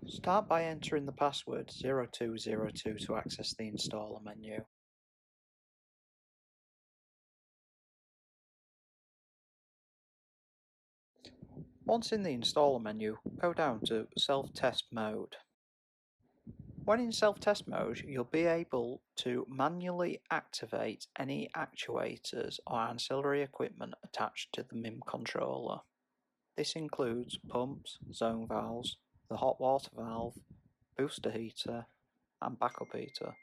Start by entering the password 0202 to access the installer menu. Once in the installer menu, go down to self-test mode. When in self-test mode, you'll be able to manually activate any actuators or ancillary equipment attached to the MIM controller. This includes pumps, zone valves, the hot water valve, booster heater, and backup heater.